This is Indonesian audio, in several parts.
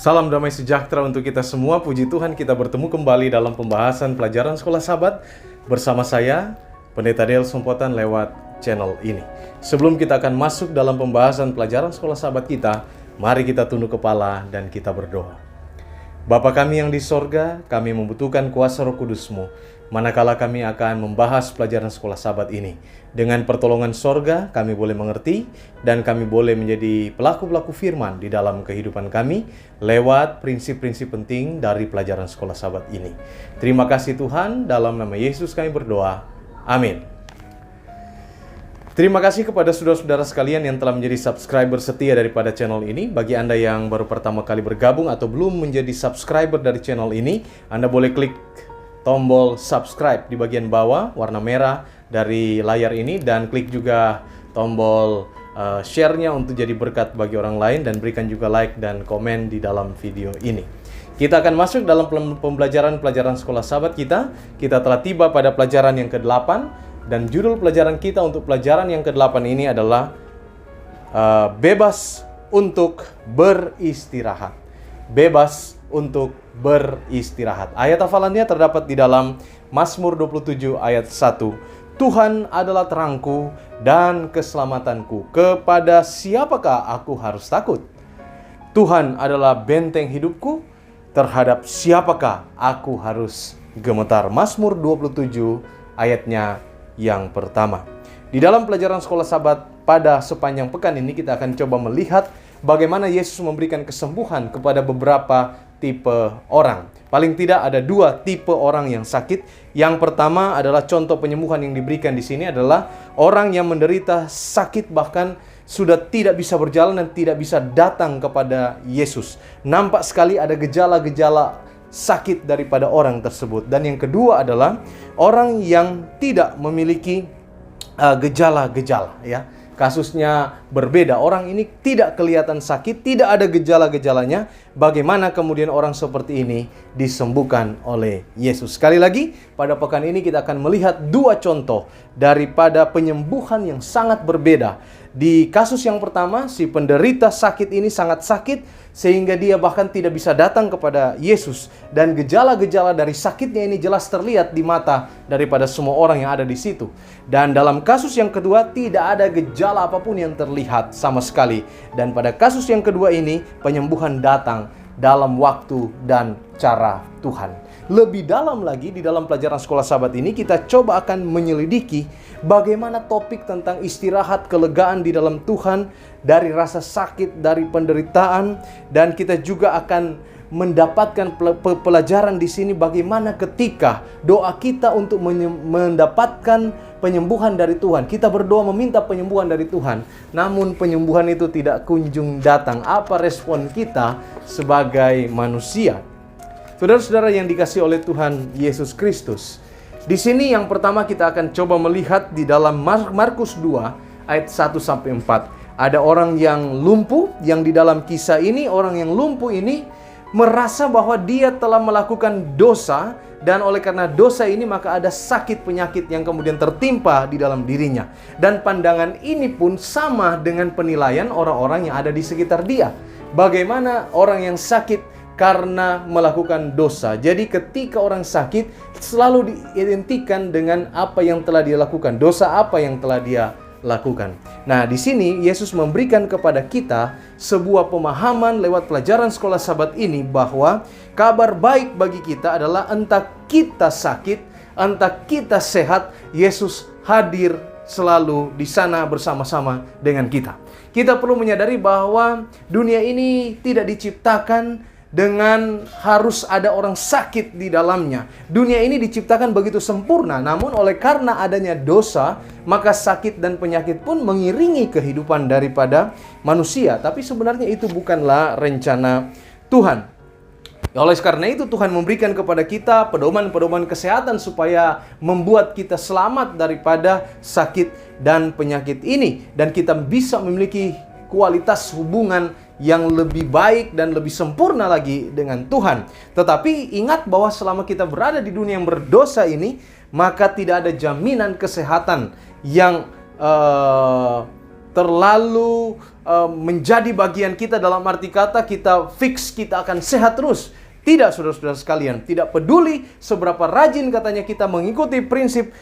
Salam damai sejahtera untuk kita semua. Puji Tuhan, kita bertemu kembali dalam pembahasan pelajaran Sekolah Sabat bersama saya, Pendeta Del Sompotan lewat channel ini. Sebelum kita akan masuk dalam pembahasan pelajaran Sekolah Sabat kita, mari kita tunduk kepala dan kita berdoa. Bapa kami yang di sorga, kami membutuhkan kuasa Roh Kudus-Mu, manakala kami akan membahas pelajaran Sekolah Sabat ini. Dengan pertolongan sorga, kami boleh mengerti dan kami boleh menjadi pelaku-pelaku firman di dalam kehidupan kami lewat prinsip-prinsip penting dari pelajaran Sekolah Sabat ini. Terima kasih Tuhan, dalam nama Yesus kami berdoa. Amin. Terima kasih kepada saudara-saudara sekalian yang telah menjadi subscriber setia daripada channel ini. Bagi Anda yang baru pertama kali bergabung atau belum menjadi subscriber dari channel ini, Anda boleh klik tombol subscribe di bagian bawah warna merah dari layar ini dan klik juga tombol share-nya untuk jadi berkat bagi orang lain dan berikan juga like dan komen di dalam video ini. Kita akan masuk dalam pembelajaran Sekolah Sabat kita. Kita telah tiba pada pelajaran yang ke-8 dan judul pelajaran kita untuk pelajaran yang ke-8 ini adalah bebas untuk beristirahat. Bebas untuk beristirahat. Ayat hafalannya terdapat di dalam Mazmur 27 ayat 1. Tuhan adalah terangku dan keselamatanku. Kepada siapakah aku harus takut? Tuhan adalah benteng hidupku. Terhadap siapakah aku harus gemetar? Mazmur 27 ayatnya yang pertama. Di dalam pelajaran Sekolah Sabat pada sepanjang pekan ini kita akan coba melihat bagaimana Yesus memberikan kesembuhan kepada beberapa tipe orang. Paling tidak ada dua tipe orang yang sakit. Yang pertama adalah contoh penyembuhan yang diberikan di sini adalah orang yang menderita sakit bahkan sudah tidak bisa berjalan dan tidak bisa datang kepada Yesus. Nampak sekali ada gejala-gejala sakit daripada orang tersebut. Dan yang kedua adalah orang yang tidak memiliki gejala-gejala, ya. Kasusnya berbeda. Orang ini tidak kelihatan sakit, tidak ada gejala-gejalanya. Bagaimana kemudian orang seperti ini disembuhkan oleh Yesus? Sekali lagi, pada pekan ini kita akan melihat dua contoh daripada penyembuhan yang sangat berbeda. Di kasus yang pertama, si penderita sakit ini sangat sakit sehingga dia bahkan tidak bisa datang kepada Yesus. Dan gejala-gejala dari sakitnya ini jelas terlihat di mata daripada semua orang yang ada di situ. Dan dalam kasus yang kedua, tidak ada gejala apapun yang terlihat sama sekali. Dan pada kasus yang kedua ini, penyembuhan datang dalam waktu dan cara Tuhan. Lebih dalam lagi di dalam pelajaran Sekolah Sabat ini kita coba akan menyelidiki bagaimana topik tentang istirahat, kelegaan di dalam Tuhan dari rasa sakit, dari penderitaan, dan kita juga akan mendapatkan pelajaran di sini bagaimana ketika doa kita untuk mendapatkan penyembuhan dari Tuhan. Kita berdoa meminta penyembuhan dari Tuhan, namun penyembuhan itu tidak kunjung datang. Apa respon kita sebagai manusia? Saudara-saudara yang dikasihi oleh Tuhan Yesus Kristus, di sini yang pertama kita akan coba melihat di dalam Markus 2 ayat 1 sampai 4. Ada orang yang lumpuh, yang di dalam kisah ini orang yang lumpuh ini merasa bahwa dia telah melakukan dosa, dan oleh karena dosa ini maka ada sakit penyakit yang kemudian tertimpa di dalam dirinya. Dan pandangan ini pun sama dengan penilaian orang-orang yang ada di sekitar dia. Bagaimana orang yang sakit karena melakukan dosa. Jadi ketika orang sakit selalu diidentikan dengan apa yang telah dia lakukan, dosa apa yang telah dia lakukan. Nah, di sini Yesus memberikan kepada kita sebuah pemahaman lewat pelajaran Sekolah Sabat ini bahwa kabar baik bagi kita adalah entah kita sakit, entah kita sehat, Yesus hadir selalu di sana bersama-sama dengan kita. Kita perlu menyadari bahwa dunia ini tidak diciptakan dengan harus ada orang sakit di dalamnya. Dunia ini diciptakan begitu sempurna, namun oleh karena adanya dosa, maka sakit dan penyakit pun mengiringi kehidupan daripada manusia. Tapi sebenarnya itu bukanlah rencana Tuhan. Oleh karena itu Tuhan memberikan kepada kita pedoman-pedoman kesehatan supaya membuat kita selamat daripada sakit dan penyakit ini. Dan kita bisa memiliki kualitas hubungan yang lebih baik dan lebih sempurna lagi dengan Tuhan. Tetapi ingat bahwa selama kita berada di dunia yang berdosa ini, maka tidak ada jaminan kesehatan yang terlalu menjadi bagian kita, dalam arti kata kita fix, kita akan sehat terus. Tidak, saudara-saudara sekalian, tidak peduli seberapa rajin katanya kita mengikuti prinsip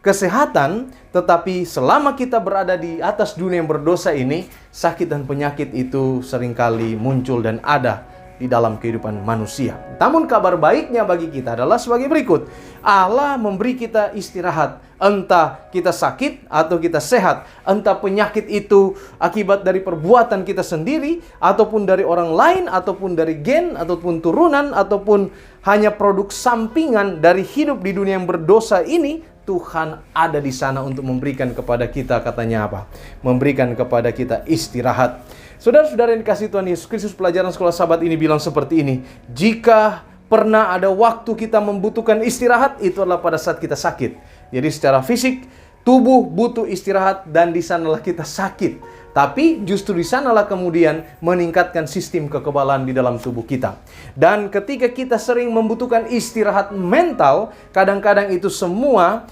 kesehatan, tetapi selama kita berada di atas dunia yang berdosa ini, sakit dan penyakit itu seringkali muncul dan ada di dalam kehidupan manusia. Namun kabar baiknya bagi kita adalah sebagai berikut. Allah memberi kita istirahat. Entah kita sakit atau kita sehat. Entah penyakit itu akibat dari perbuatan kita sendiri, ataupun dari orang lain, ataupun dari gen, ataupun turunan, ataupun hanya produk sampingan dari hidup di dunia yang berdosa ini. Tuhan ada di sana untuk memberikan kepada kita, katanya apa? Memberikan kepada kita istirahat. Saudara-saudara yang dikasihi Tuhan Yesus Kristus, pelajaran sekolah Sabat ini bilang seperti ini. Jika pernah ada waktu kita membutuhkan istirahat, itu adalah pada saat kita sakit. Jadi secara fisik, tubuh butuh istirahat dan di sanalah kita sakit. Tapi justru di sanalah kemudian meningkatkan sistem kekebalan di dalam tubuh kita. Dan ketika kita sering membutuhkan istirahat mental, kadang-kadang itu semua,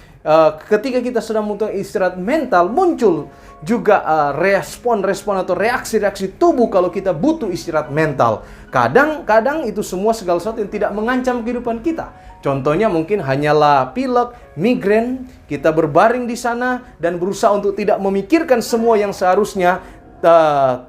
ketika kita sedang membutuhkan istirahat mental, muncul juga respon-respon atau reaksi-reaksi tubuh kalau kita butuh istirahat mental. Kadang-kadang itu semua segala sesuatu yang tidak mengancam kehidupan kita. Contohnya mungkin hanyalah pilek, migrain, kita berbaring di sana dan berusaha untuk tidak memikirkan semua yang seharusnya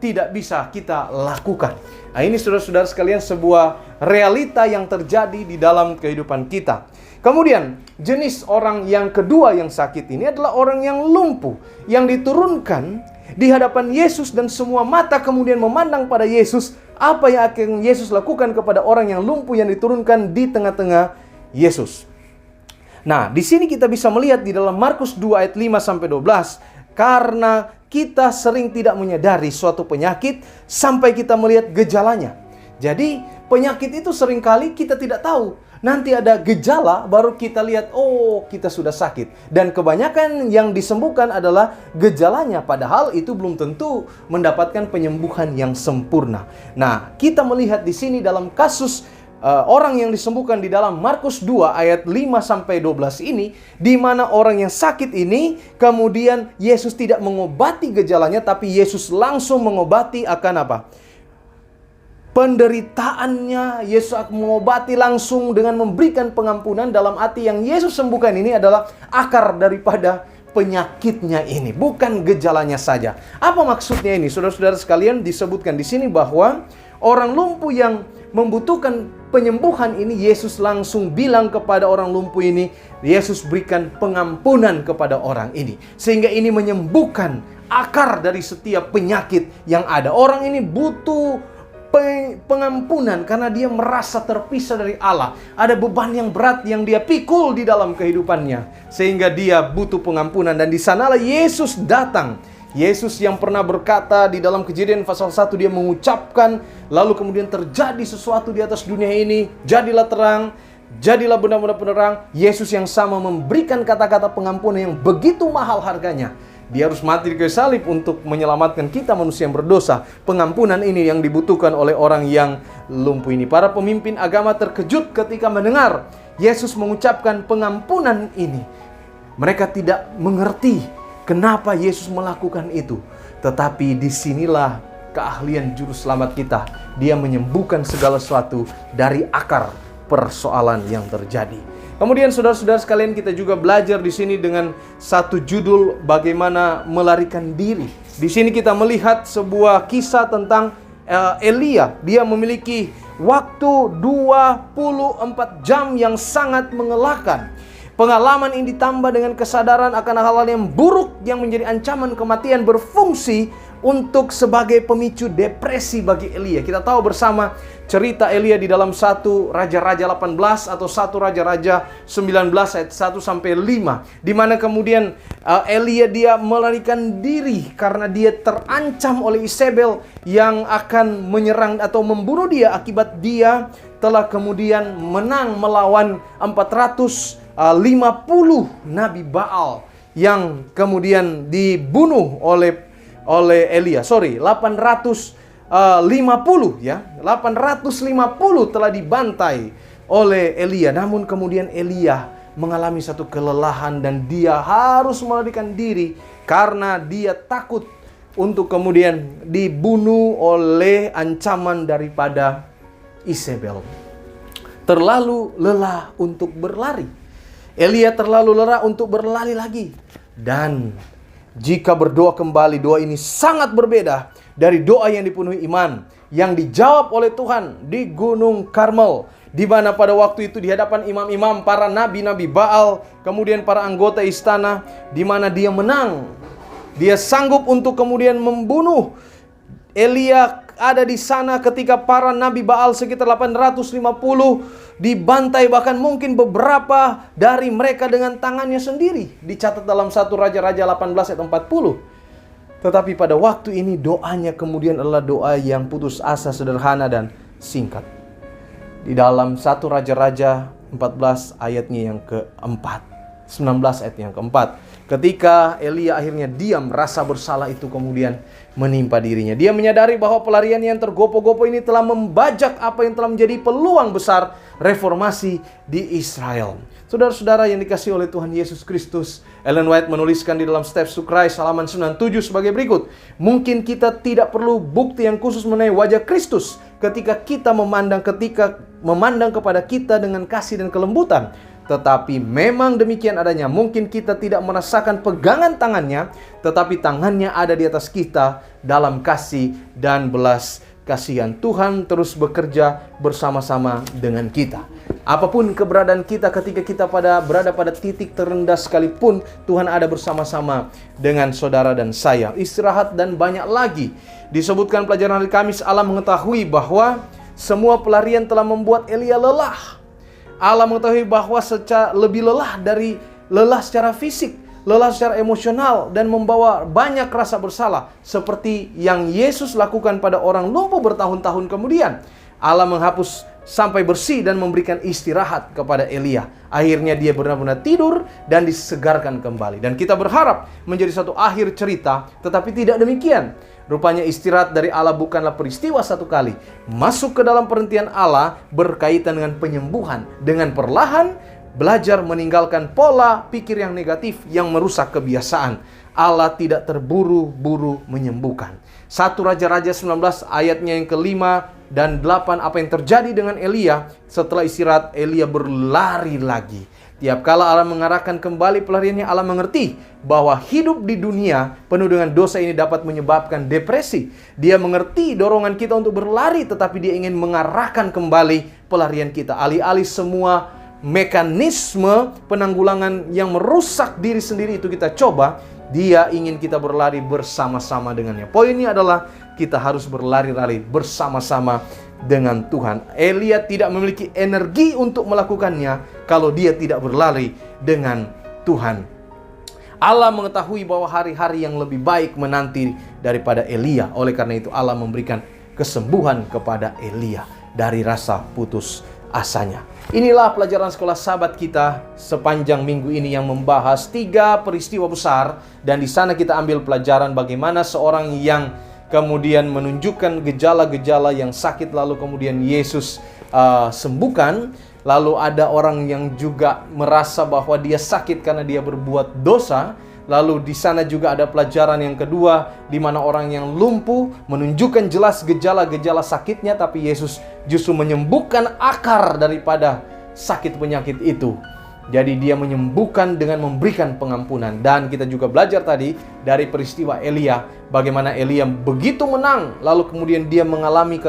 tidak bisa kita lakukan. Nah, ini saudara-saudara sekalian sebuah realita yang terjadi di dalam kehidupan kita. Kemudian, jenis orang yang kedua yang sakit ini adalah orang yang lumpuh, yang diturunkan di hadapan Yesus dan semua mata kemudian memandang pada Yesus. Apa yang akan Yesus lakukan kepada orang yang lumpuh yang diturunkan di tengah-tengah Yesus? Nah, di sini kita bisa melihat di dalam Markus 2 ayat 5 sampai 12, karena kita sering tidak menyadari suatu penyakit sampai kita melihat gejalanya. Jadi, penyakit itu seringkali kita tidak tahu. Nanti ada gejala, baru kita lihat, oh kita sudah sakit. Dan kebanyakan yang disembuhkan adalah gejalanya, padahal itu belum tentu mendapatkan penyembuhan yang sempurna. Nah, kita melihat di sini dalam kasus orang yang disembuhkan di dalam Markus 2 ayat 5-12 ini, di mana orang yang sakit ini, kemudian Yesus tidak mengobati gejalanya, tapi Yesus langsung mengobati akan apa? Penderitaannya. Yesus akan mengobati langsung dengan memberikan pengampunan. Dalam arti yang Yesus sembuhkan ini adalah akar daripada penyakitnya ini, bukan gejalanya saja. Apa maksudnya ini? Saudara-saudara sekalian, disebutkan di sini bahwa orang lumpuh yang membutuhkan penyembuhan ini, Yesus langsung bilang kepada orang lumpuh ini, Yesus berikan pengampunan kepada orang ini. Sehingga ini menyembuhkan akar dari setiap penyakit yang ada. Orang ini butuh pengampunan karena dia merasa terpisah dari Allah. Ada beban yang berat yang dia pikul di dalam kehidupannya, sehingga dia butuh pengampunan. Dan di sanalah Yesus datang. Yesus yang pernah berkata di dalam Kejadian pasal 1, dia mengucapkan, lalu kemudian terjadi sesuatu di atas dunia ini, jadilah terang, jadilah benar-benar penerang. Yesus yang sama memberikan kata-kata pengampunan yang begitu mahal harganya. Dia harus mati di kayu salib untuk menyelamatkan kita manusia yang berdosa. Pengampunan ini yang dibutuhkan oleh orang yang lumpuh ini. Para pemimpin agama terkejut ketika mendengar Yesus mengucapkan pengampunan ini. Mereka tidak mengerti kenapa Yesus melakukan itu. Tetapi disinilah keahlian juru selamat kita. Dia menyembuhkan segala sesuatu dari akar persoalan yang terjadi. Kemudian saudara-saudara sekalian, kita juga belajar di sini dengan satu judul, bagaimana melarikan diri. Di sini kita melihat sebuah kisah tentang Elia. Dia memiliki waktu 24 jam yang sangat mengelakkan. Pengalaman ini ditambah dengan kesadaran akan hal-hal yang buruk yang menjadi ancaman kematian berfungsi untuk sebagai pemicu depresi bagi Elia. Kita tahu bersama cerita Elia di dalam 1 Raja-Raja 18 atau 1 Raja-Raja 19 ayat 1-5, di mana kemudian Elia dia melarikan diri karena dia terancam oleh Isabel yang akan menyerang atau membunuh dia akibat dia telah kemudian menang melawan 450 Nabi Baal yang kemudian dibunuh oleh Elia. 850 ya. 850 telah dibantai oleh Elia. Namun kemudian Elia mengalami satu kelelahan dan dia harus melarikan diri karena dia takut untuk kemudian dibunuh oleh ancaman daripada Isabel. Terlalu lelah untuk berlari. Elia terlalu lelah untuk berlari lagi. Dan jika berdoa kembali, doa ini sangat berbeda dari doa yang dipenuhi iman yang dijawab oleh Tuhan di Gunung Karmel, di mana pada waktu itu di hadapan imam-imam, para nabi-nabi Baal, kemudian para anggota istana, di mana dia menang. Dia sanggup untuk kemudian membunuh. Elia ada di sana ketika para nabi Baal sekitar 850 dibantai, bahkan mungkin beberapa dari mereka dengan tangannya sendiri. Dicatat dalam 1 Raja-Raja 18 ayat 40. Tetapi pada waktu ini doanya kemudian adalah doa yang putus asa, sederhana dan singkat. Di dalam 1 Raja-Raja 14 ayatnya yang keempat, 19 ayat yang keempat. Ketika Elia akhirnya diam, rasa bersalah itu kemudian menimpa dirinya. Dia menyadari bahwa pelarian yang tergopoh-gopoh ini telah membajak apa yang telah menjadi peluang besar reformasi di Israel. Saudara-saudara yang dikasihi oleh Tuhan Yesus Kristus, Ellen White menuliskan di dalam Steps to Christ halaman 97 sebagai berikut. Mungkin kita tidak perlu bukti yang khusus mengenai wajah Kristus ketika memandang kepada kita dengan kasih dan kelembutan. Tetapi memang demikian adanya. Mungkin kita tidak merasakan pegangan tangannya, tetapi tangannya ada di atas kita dalam kasih dan belas kasihan. Tuhan terus bekerja bersama-sama dengan kita. Apapun keberadaan kita ketika kita berada pada titik terendah sekalipun, Tuhan ada bersama-sama dengan saudara dan saya. Istirahat dan banyak lagi. Disebutkan pelajaran hari Kamis, Allah mengetahui bahwa semua pelarian telah membuat Elia lelah. Allah mengetahui bahwa lebih lelah dari lelah secara fisik, lelah secara emosional, dan membawa banyak rasa bersalah seperti yang Yesus lakukan pada orang lumpuh bertahun-tahun kemudian. Allah menghapus sampai bersih dan memberikan istirahat kepada Elia. Akhirnya dia benar-benar tidur dan disegarkan kembali. Dan kita berharap menjadi satu akhir cerita, tetapi tidak demikian. Rupanya istirahat dari Allah bukanlah peristiwa satu kali. Masuk ke dalam perhentian Allah berkaitan dengan penyembuhan. Dengan perlahan belajar meninggalkan pola pikir yang negatif yang merusak kebiasaan. Allah tidak terburu-buru menyembuhkan. 1 Raja-Raja 19 ayatnya yang kelima dan 8, apa yang terjadi dengan Elia? Setelah istirahat, Elia berlari lagi. Tiap kala Allah mengarahkan kembali pelariannya, Allah mengerti bahwa hidup di dunia penuh dengan dosa ini dapat menyebabkan depresi. Dia mengerti dorongan kita untuk berlari, tetapi dia ingin mengarahkan kembali pelarian kita. Alih-alih semua mekanisme penanggulangan yang merusak diri sendiri itu kita coba, dia ingin kita berlari bersama-sama dengannya. Poinnya adalah kita harus berlari-lari bersama-sama dengan Tuhan. Elia tidak memiliki energi untuk melakukannya kalau dia tidak berlari dengan Tuhan. Allah mengetahui bahwa hari-hari yang lebih baik menanti daripada Elia. Oleh karena itu Allah memberikan kesembuhan kepada Elia dari rasa putus asanya. Inilah pelajaran sekolah sahabat kita sepanjang minggu ini yang membahas 3 peristiwa besar. Dan di sana kita ambil pelajaran bagaimana seorang yang kemudian menunjukkan gejala-gejala yang sakit, lalu kemudian Yesus sembuhkan. Lalu ada orang yang juga merasa bahwa dia sakit karena dia berbuat dosa. Lalu di sana juga ada pelajaran yang kedua, di mana orang yang lumpuh menunjukkan jelas gejala-gejala sakitnya, tapi Yesus justru menyembuhkan akar daripada sakit penyakit itu. Jadi dia menyembuhkan dengan memberikan pengampunan. Dan kita juga belajar tadi dari peristiwa Elia, bagaimana Elia begitu menang, lalu kemudian dia mengalami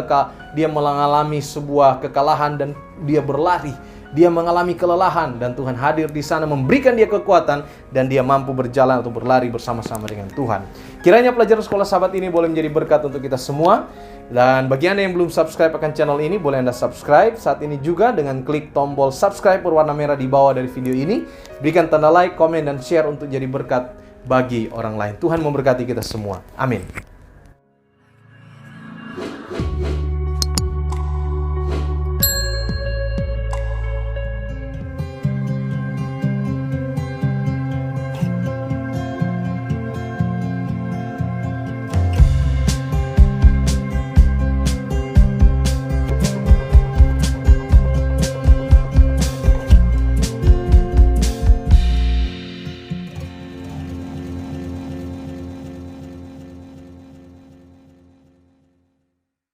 sebuah kekalahan dan dia berlari. Dia mengalami kelelahan dan Tuhan hadir di sana memberikan dia kekuatan dan dia mampu berjalan atau berlari bersama-sama dengan Tuhan. Kiranya pelajaran sekolah sahabat ini boleh menjadi berkat untuk kita semua. Dan bagi Anda yang belum subscribe akan channel ini, boleh Anda subscribe saat ini juga dengan klik tombol subscribe berwarna merah di bawah dari video ini. Berikan tanda like, komen, dan share untuk jadi berkat bagi orang lain. Tuhan memberkati kita semua. Amin.